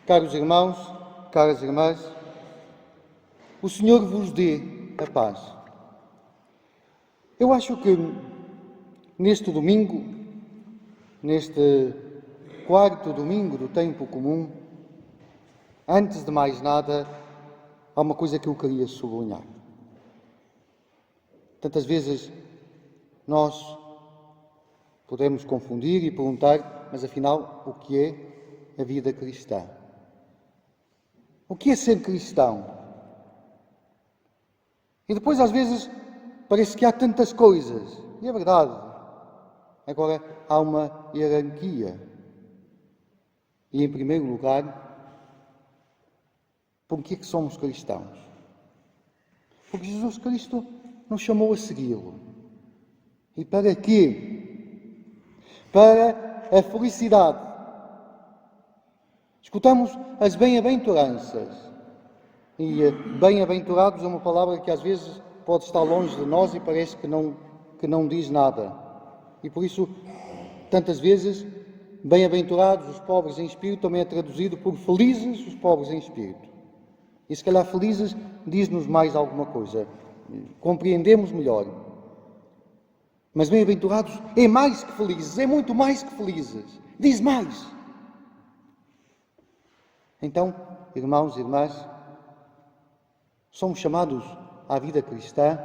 Caros irmãos, caras irmãs, o Senhor vos dê a paz. Eu acho que neste domingo, neste quarto domingo do tempo comum, antes de mais nada, há uma coisa que eu queria sublinhar. Tantas vezes nós podemos confundir e perguntar, mas afinal, o que é a vida cristã? O que é ser cristão? E depois, às vezes, parece que há tantas coisas. E é verdade. Agora, há uma hierarquia. E, em primeiro lugar, por que é que somos cristãos? Porque Jesus Cristo nos chamou a segui-lo. E para quê? Para a felicidade. Escutamos as bem-aventuranças. E bem-aventurados é uma palavra que às vezes pode estar longe de nós e parece que não diz nada. E por isso, tantas vezes, bem-aventurados os pobres em espírito também é traduzido por felizes os pobres em espírito. E se calhar felizes diz-nos mais alguma coisa. Compreendemos melhor. Mas bem-aventurados é mais que felizes, é muito mais que felizes. Diz mais. Então, irmãos e irmãs, somos chamados à vida cristã.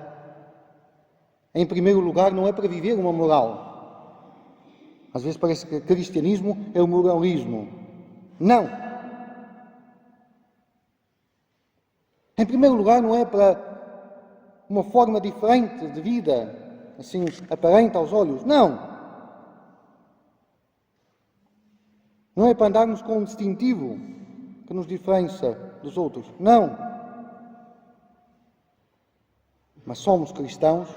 Em primeiro lugar, não é para viver uma moral. Às vezes parece que o cristianismo é o moralismo. Não! Em primeiro lugar, não é para uma forma diferente de vida, assim, aparente aos olhos. Não! Não é para andarmos com um distintivo que nos diferencia dos outros. Não! Mas somos cristãos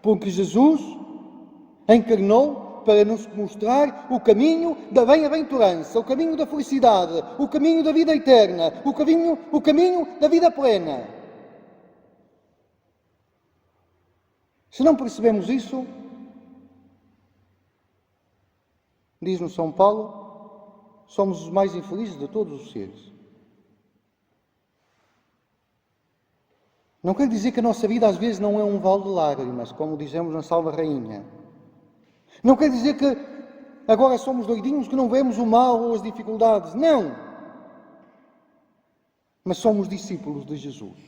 porque Jesus encarnou para nos mostrar o caminho da bem-aventurança, o caminho da felicidade, o caminho da vida eterna, o caminho da vida plena. Se não percebemos isso, diz-nos São Paulo, somos os mais infelizes de todos os seres. Não quer dizer que a nossa vida às vezes não é um vale de lágrimas, como dizemos na Salve Rainha. Não quer dizer que agora somos doidinhos que não vemos o mal ou as dificuldades. Não! Mas somos discípulos de Jesus.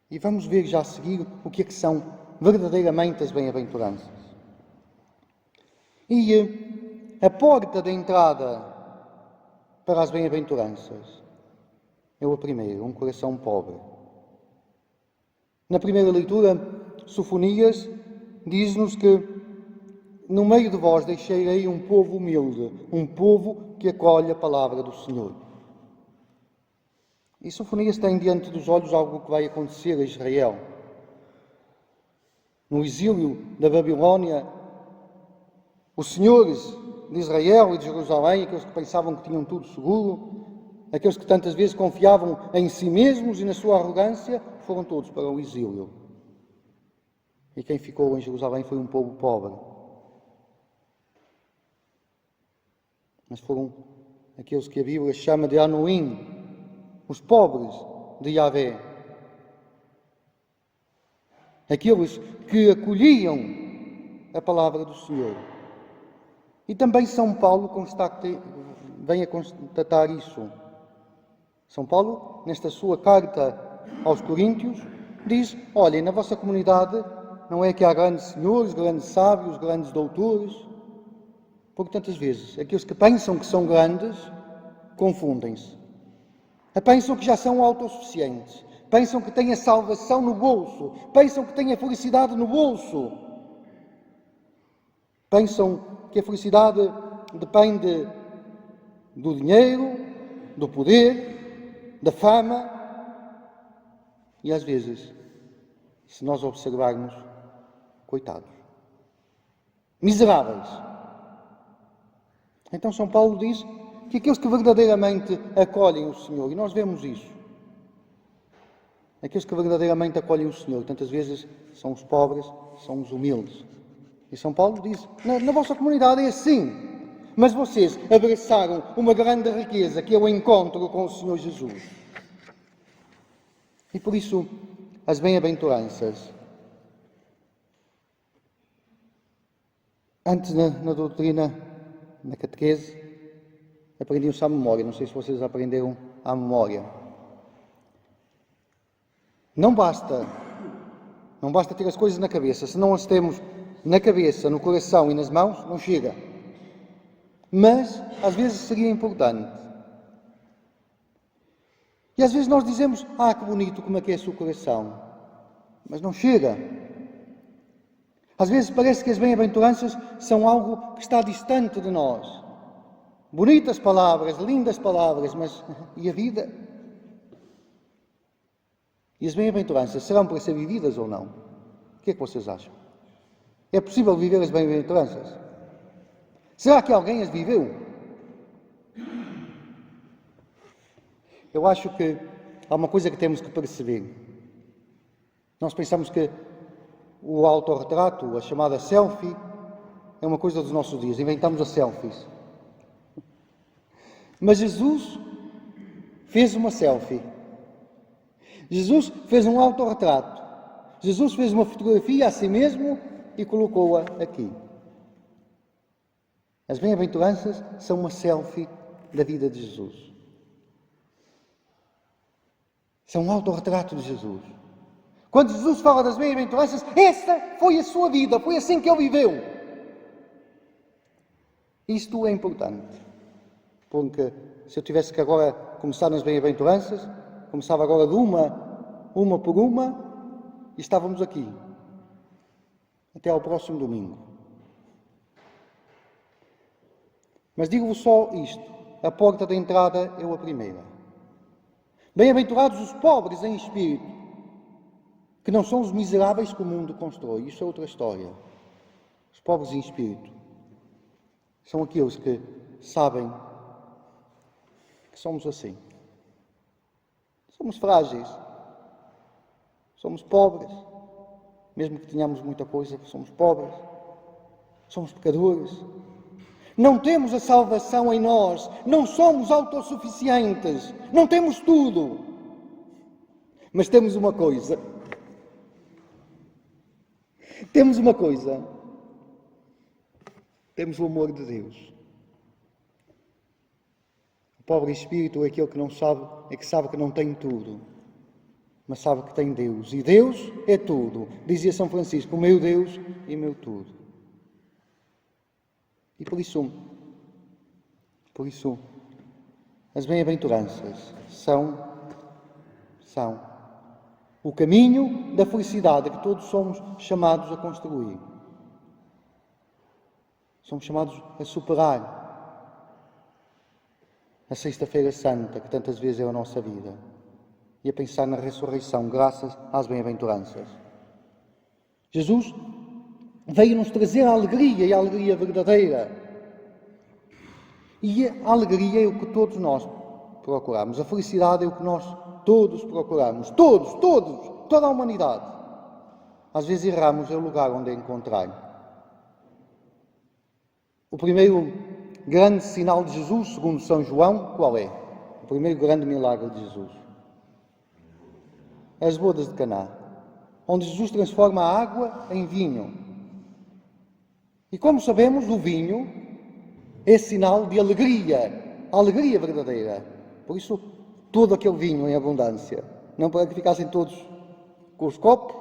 E vamos ver já a seguir o que é que são verdadeiramente as bem-aventuranças. E a porta de entrada para as bem-aventuranças é o primeiro, um coração pobre. Na primeira leitura, Sofonias diz-nos que no meio de vós deixarei um povo humilde, um povo que acolhe a palavra do Senhor. E Sofonias tem diante dos olhos algo que vai acontecer a Israel. No exílio da Babilónia, os senhores de Israel e de Jerusalém, aqueles que pensavam que tinham tudo seguro, aqueles que tantas vezes confiavam em si mesmos e na sua arrogância, foram todos para o exílio. E quem ficou em Jerusalém foi um povo pobre. Mas foram aqueles que a Bíblia chama de Anoim, os pobres de Yahvé. Aqueles que acolhiam a palavra do Senhor. E também São Paulo vem a constatar isso. São Paulo, nesta sua carta aos Coríntios, diz, olhem, na vossa comunidade não é que há grandes senhores, grandes sábios, grandes doutores, porque tantas vezes aqueles que pensam que são grandes confundem-se. Pensam que já são autossuficientes, pensam que têm a salvação no bolso, pensam que têm a felicidade no bolso, pensam que a felicidade depende do dinheiro, do poder, da fama. E às vezes, se nós observarmos, coitados, miseráveis. Então São Paulo diz que aqueles que verdadeiramente acolhem o Senhor, e nós vemos isso, aqueles que verdadeiramente acolhem o Senhor, tantas vezes são os pobres, são os humildes. E São Paulo diz, na vossa comunidade é assim. Mas vocês abraçaram uma grande riqueza, que é o encontro com o Senhor Jesus. E por isso, as bem-aventuranças. Antes, na doutrina, na catequese, aprendi-se à memória. Não sei se vocês aprenderam à memória. Não basta ter as coisas na cabeça. Se não as temos na cabeça, no coração e nas mãos, não chega. Mas, às vezes, seria importante. E às vezes nós dizemos, que bonito como aquece o coração. Mas não chega. Às vezes parece que as bem-aventuranças são algo que está distante de nós. Bonitas palavras, lindas palavras, mas e a vida? E as bem-aventuranças serão para ser vividas ou não? O que é que vocês acham? É possível viver as bem-aventuranças? Será que alguém as viveu? Eu acho que há uma coisa que temos que perceber. Nós pensamos que o autorretrato, a chamada selfie, é uma coisa dos nossos dias. Inventamos as selfies. Mas Jesus fez uma selfie. Jesus fez um autorretrato. Jesus fez uma fotografia a si mesmo e colocou-a aqui. As bem-aventuranças são uma selfie da vida de Jesus. São um autorretrato de Jesus. Quando Jesus fala das bem-aventuranças, essa foi a sua vida, foi assim que ele viveu. Isto é importante, porque se eu tivesse que agora começar nas bem-aventuranças, começava agora de uma por uma, e estávamos aqui, até ao próximo domingo. Mas digo-vos só isto, a porta da entrada é a primeira. Bem-aventurados os pobres em espírito, que não são os miseráveis que o mundo constrói. Isso é outra história. Os pobres em espírito são aqueles que sabem que somos assim. Somos frágeis. Somos pobres. Mesmo que tenhamos muita coisa, somos pobres. Somos pecadores. Não temos a salvação em nós. Não somos autossuficientes. Não temos tudo. Mas temos uma coisa. Temos uma coisa. Temos o amor de Deus. O pobre espírito é aquele que não sabe, é que sabe que não tem tudo, mas sabe que tem Deus. E Deus é tudo. Dizia São Francisco, meu Deus e meu tudo. E por isso, as bem-aventuranças são o caminho da felicidade que todos somos chamados a construir. Somos chamados a superar a Sexta-feira Santa, que tantas vezes é a nossa vida, e a pensar na ressurreição, graças às bem-aventuranças. Jesus veio nos trazer a alegria, e a alegria verdadeira. E a alegria é o que todos nós procuramos. A felicidade é o que nós todos procuramos. Todos, toda a humanidade. Às vezes erramos o lugar onde a encontrar. O primeiro grande sinal de Jesus, segundo São João, qual é? O primeiro grande milagre de Jesus. As bodas de Caná, onde Jesus transforma a água em vinho. E como sabemos, o vinho é sinal de alegria, a alegria verdadeira. Por isso, todo aquele vinho em abundância, não para que ficassem todos com os copos,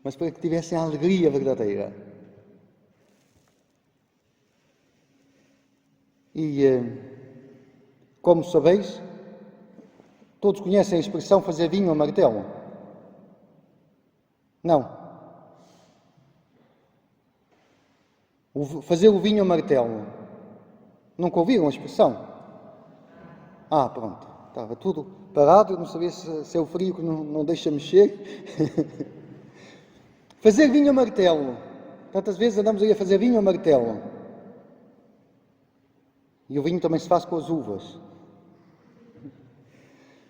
mas para que tivessem a alegria verdadeira. E, como sabeis, todos conhecem a expressão fazer vinho a martelo? Não. Fazer o vinho a martelo. Nunca ouviram a expressão? Pronto. Estava tudo parado, eu não sabia se é o frio que não deixa mexer. Fazer vinho a martelo. Tantas vezes andamos aí a fazer vinho a martelo. E o vinho também se faz com as uvas.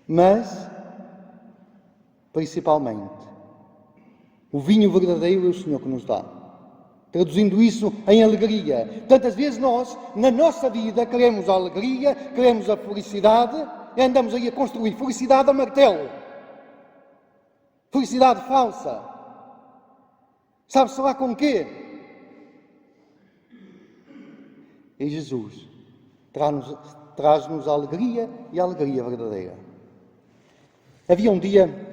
Mas, principalmente, o vinho verdadeiro é o Senhor que nos dá. Traduzindo isso em alegria. Tantas vezes nós, na nossa vida, queremos a alegria, queremos a felicidade e andamos aí a construir felicidade a martelo. Felicidade falsa. Sabe-se lá com quê? E Jesus traz-nos a alegria e a alegria verdadeira. Havia um dia...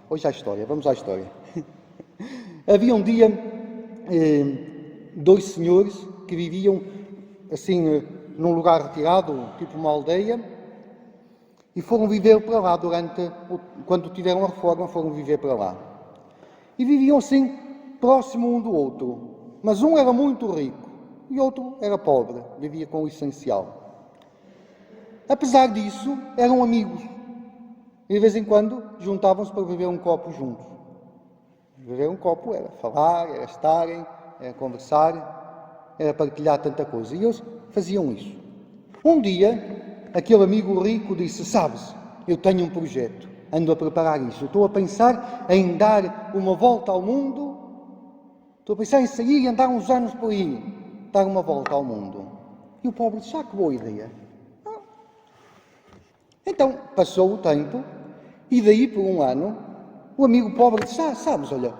Hoje há história, vamos à história. Havia um dia... dois senhores que viviam assim num lugar retirado, tipo uma aldeia, e foram viver para lá quando tiveram a reforma, foram viver para lá. E viviam assim, próximo um do outro. Mas um era muito rico e o outro era pobre, vivia com o essencial. Apesar disso, eram amigos. E de vez em quando juntavam-se para beber um copo juntos. Beber um copo era falar, era estarem, era conversar, era partilhar tanta coisa. E eles faziam isso. Um dia, aquele amigo rico disse: sabes, eu tenho um projeto, ando a preparar isso. Estou a pensar em dar uma volta ao mundo, estou a pensar em sair e andar uns anos por aí, dar uma volta ao mundo. E o pobre disse: que boa ideia. Então, passou o tempo, e daí por um ano, o amigo pobre disse: sabes, olha,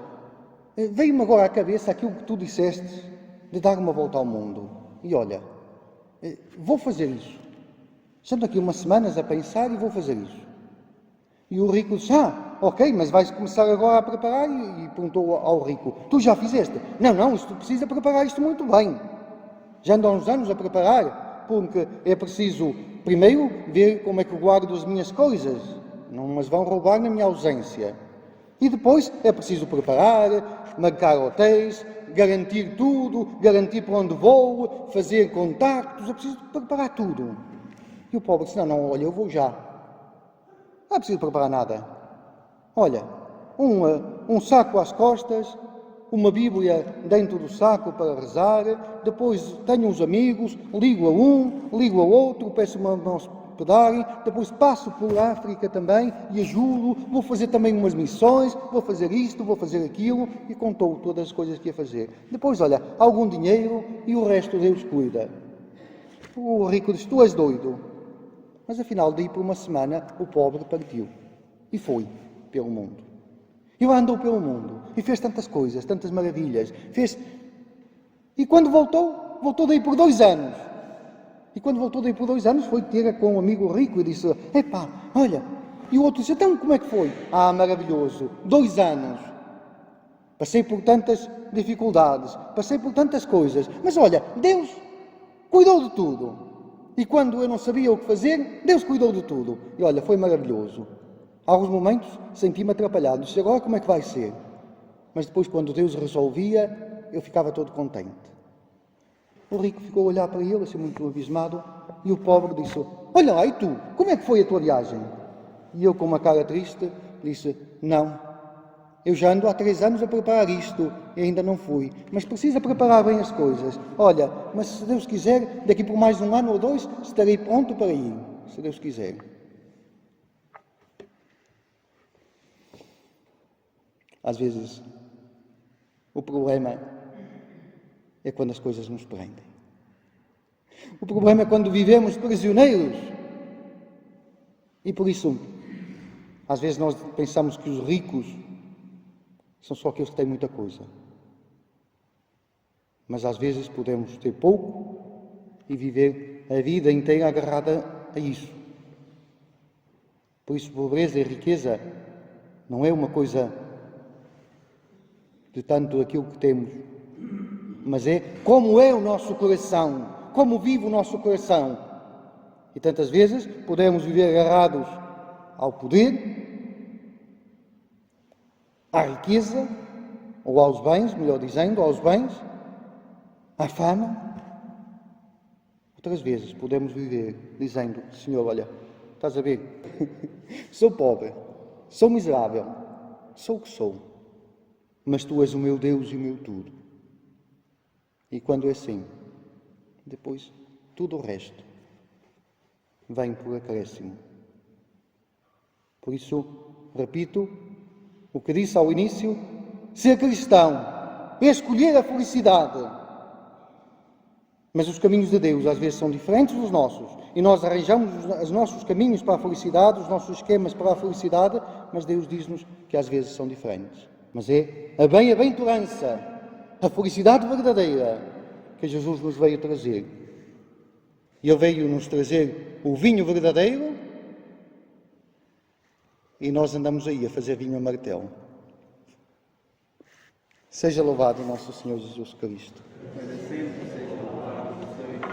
veio-me agora à cabeça aquilo que tu disseste de dar uma volta ao mundo. E olha, vou fazer isso. Estamos aqui umas semanas a pensar e vou fazer isso. E o rico disse: ok, mas vais começar agora a preparar? E perguntou ao rico: tu já fizeste? Não, isto precisa preparar isto muito bem. Já ando há uns anos a preparar, porque é preciso, primeiro, ver como é que guardo as minhas coisas. Não mas vão roubar na minha ausência. E depois é preciso preparar, marcar hotéis, garantir tudo, garantir para onde vou, fazer contactos, é preciso preparar tudo. E o pobre disse: não, olha, eu vou já. Não é preciso preparar nada. Olha, um saco às costas, uma Bíblia dentro do saco para rezar, depois tenho uns amigos, ligo a um, ligo a outro, peço-me a hospedarem, depois passo por África também e ajudo, vou fazer também umas missões, vou fazer isto, vou fazer aquilo, e contou todas as coisas que ia fazer. Depois, olha, algum dinheiro e o resto Deus cuida. O rico disse: tu és doido. Mas afinal, daí por uma semana, o pobre partiu e foi pelo mundo. E lá andou pelo mundo e fez tantas coisas, tantas maravilhas. E quando voltou daí por 2 anos. E quando voltou daí por 2 anos, foi ter com um amigo rico e disse: epá, olha. E o outro disse: então como é que foi? Maravilhoso, 2 anos. Passei por tantas dificuldades, passei por tantas coisas. Mas olha, Deus cuidou de tudo. E quando eu não sabia o que fazer, Deus cuidou de tudo. E olha, foi maravilhoso. Há alguns momentos senti-me atrapalhado. Disse: agora como é que vai ser? Mas depois, quando Deus resolvia, eu ficava todo contente. O rico ficou a olhar para ele, assim muito abismado, e o pobre disse: olha lá, e tu? Como é que foi a tua viagem? E eu, com uma cara triste, disse: não, eu já ando há 3 anos a preparar isto e ainda não fui, mas precisa preparar bem as coisas. Olha, mas se Deus quiser, daqui por mais 1 ano ou 2, estarei pronto para ir, se Deus quiser. Às vezes, o problema é quando as coisas nos prendem. O problema é quando vivemos prisioneiros. E por isso, às vezes nós pensamos que os ricos são só aqueles que têm muita coisa. Mas às vezes podemos ter pouco e viver a vida inteira agarrada a isso. Por isso, pobreza e riqueza não é uma coisa de tanto aquilo que temos, mas é como é o nosso coração, como vive o nosso coração. E tantas vezes podemos viver agarrados ao poder, à riqueza, ou aos bens, melhor dizendo, aos bens, à fama. Outras vezes podemos viver dizendo: Senhor, olha, estás a ver? Sou pobre, sou miserável, sou o que sou, mas Tu és o meu Deus e o meu tudo. E quando é assim, depois tudo o resto vem por acréscimo. Por isso, repito o que disse ao início: ser cristão escolher a felicidade. Mas os caminhos de Deus às vezes são diferentes dos nossos. E nós arranjamos os nossos caminhos para a felicidade, os nossos esquemas para a felicidade, mas Deus diz-nos que às vezes são diferentes. Mas é a bem-aventurança, a felicidade verdadeira que Jesus nos veio trazer. E Ele veio nos trazer o vinho verdadeiro e nós andamos aí a fazer vinho a martelo. Seja louvado o nosso Senhor Jesus Cristo.